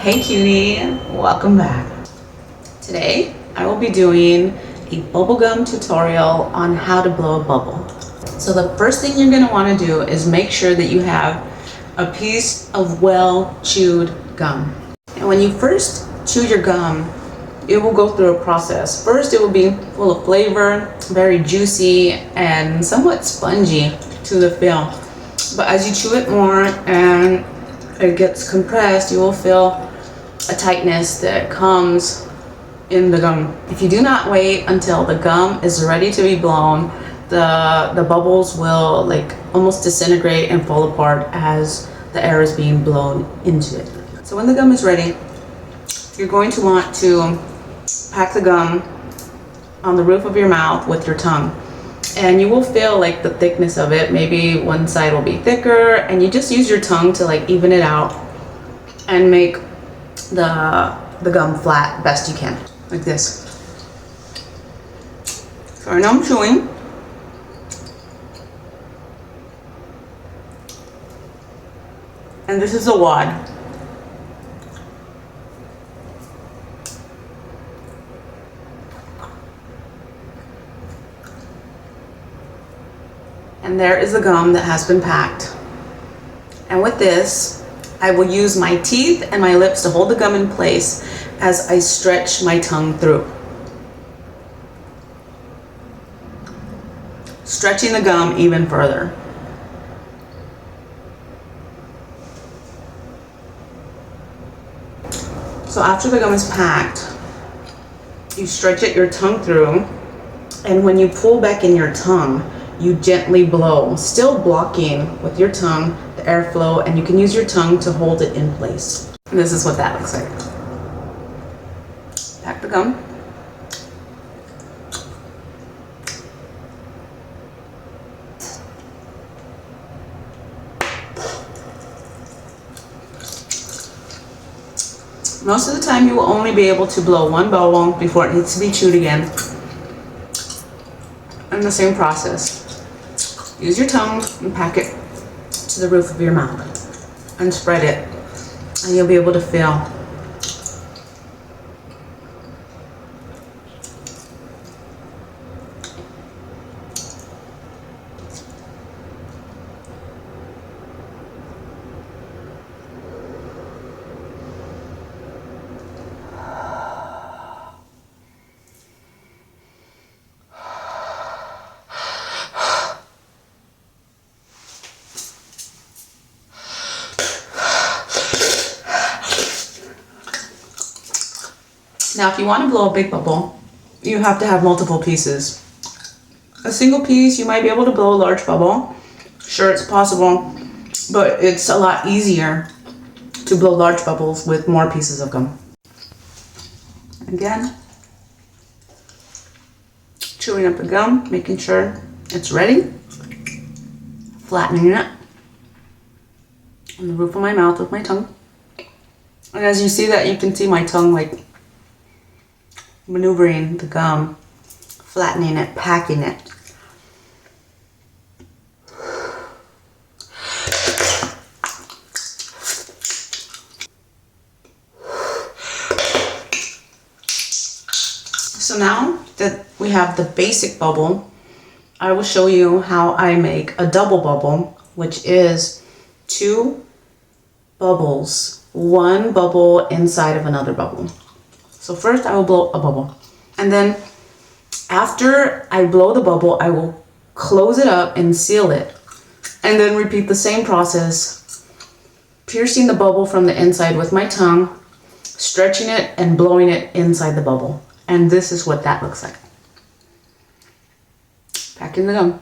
Hey cutie, welcome back. Today I will be doing a bubblegum tutorial on how to blow a bubble. So the first thing you're going to want to do is make sure that you have a piece of well chewed gum. And when you first chew your gum, it will go through a process. First, it will be full of flavor, very juicy and somewhat spongy to the feel. But as you chew it more and it gets compressed, you will feel a tightness that comes in the gum. If you do not wait until the gum is ready to be blown, the bubbles will like almost disintegrate and fall apart as the air is being blown into it. So when the gum is ready, you're going to want to pack the gum on the roof of your mouth with your tongue. And you will feel like the thickness of it. Maybe one side will be thicker, and you just use your tongue to like even it out and make the gum flat best you can, like this. So now I'm chewing. And this is a wad. And there is the gum that has been packed. And with this, I will use my teeth and my lips to hold the gum in place as I stretch my tongue through. Stretching the gum even further. So after the gum is packed, you stretch it your tongue through, and when you pull back in your tongue, you gently blow, still blocking with your tongue the airflow, and you can use your tongue to hold it in place. And this is what that looks like. Pack the gum. Most of the time you will only be able to blow one bubble before it needs to be chewed again. And the same process. Use your tongue and pack it to the roof of your mouth and spread it, and you'll be able to feel. Now, if you want to blow a big bubble, you have to have multiple pieces. A single piece, you might be able to blow a large bubble. Sure, it's possible, but it's a lot easier to blow large bubbles with more pieces of gum. Again, chewing up the gum, making sure it's ready, flattening it on the roof of my mouth with my tongue. And as you see that, you can see my tongue like maneuvering the gum, flattening it, packing it. So now that we have the basic bubble, I will show you how I make a double bubble, which is two bubbles, one bubble inside of another bubble. So first I will blow a bubble, and then after I blow the bubble, I will close it up and seal it, and then repeat the same process, piercing the bubble from the inside with my tongue, stretching it and blowing it inside the bubble. And this is what that looks like. Back in the gum.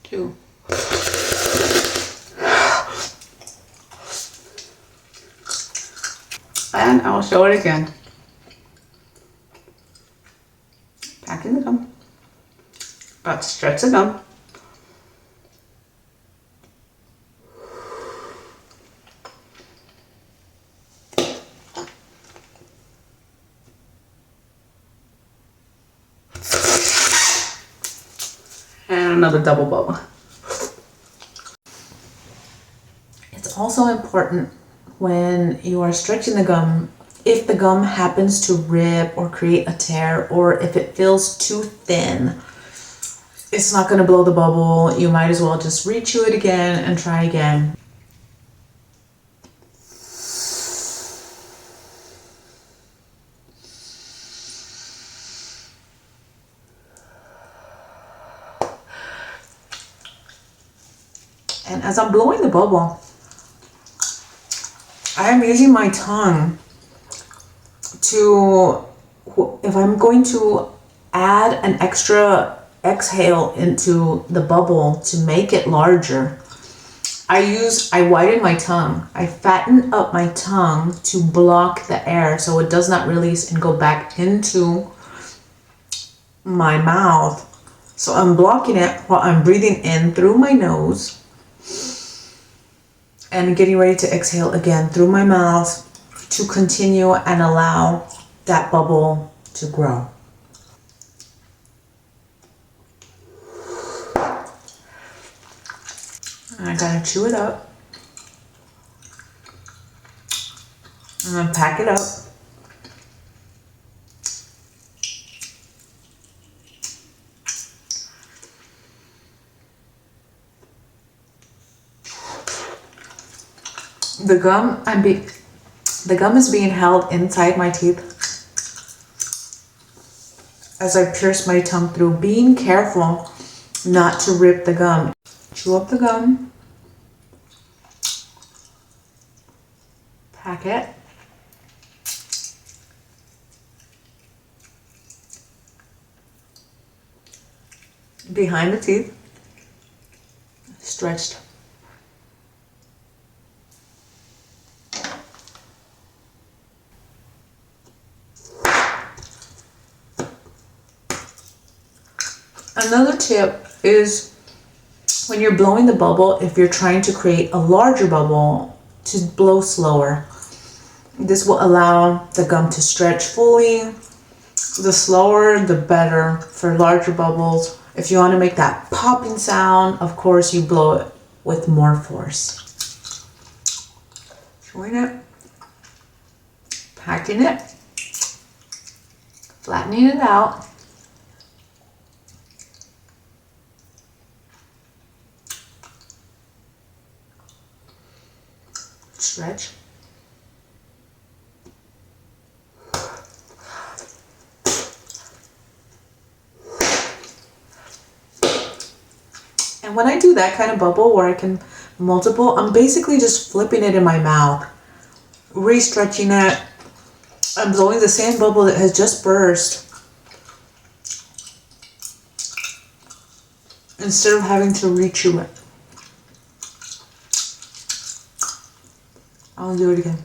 Two. And I'll show it again. Back in the gum. But stretch the gum. And another double bubble. It's also important when you are stretching the gum, if the gum happens to rip or create a tear, or if it feels too thin, it's not going to blow the bubble. You might as well just rechew it again and try again. And as I'm blowing the bubble, I am using my tongue to, if I'm going to add an extra exhale into the bubble to make it larger, I widen my tongue. I fatten up my tongue to block the air so it does not release and go back into my mouth. So I'm blocking it while I'm breathing in through my nose and getting ready to exhale again through my mouth to continue and allow that bubble to grow. And I gotta chew it up and then pack it up. The gum is being held inside my teeth as I pierce my tongue through, being careful not to rip the gum. Chew up the gum, pack it, behind the teeth, stretched. Another tip is when you're blowing the bubble, if you're trying to create a larger bubble, to blow slower. This will allow the gum to stretch fully. The slower, the better for larger bubbles. If you want to make that popping sound, of course, you blow it with more force. Chewing it, packing it, flattening it out. Stretch. And when I do that kind of bubble where I can multiple, I'm basically just flipping it in my mouth, re-stretching it. I'm blowing the same bubble that has just burst instead of having to re-chew it. I'll do it again.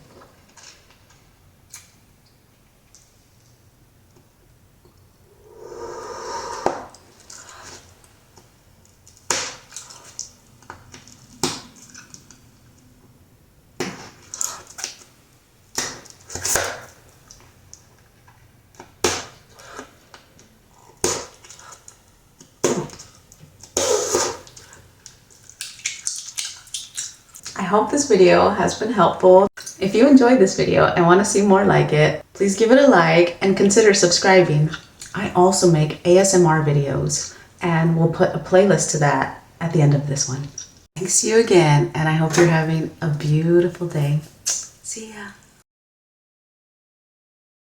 I hope this video has been helpful. If you enjoyed this video and want to see more like it, please give it a like and consider subscribing. I also make ASMR videos and we'll put a playlist to that at the end of this one. Thanks to you again, and I hope you're having a beautiful day. See ya.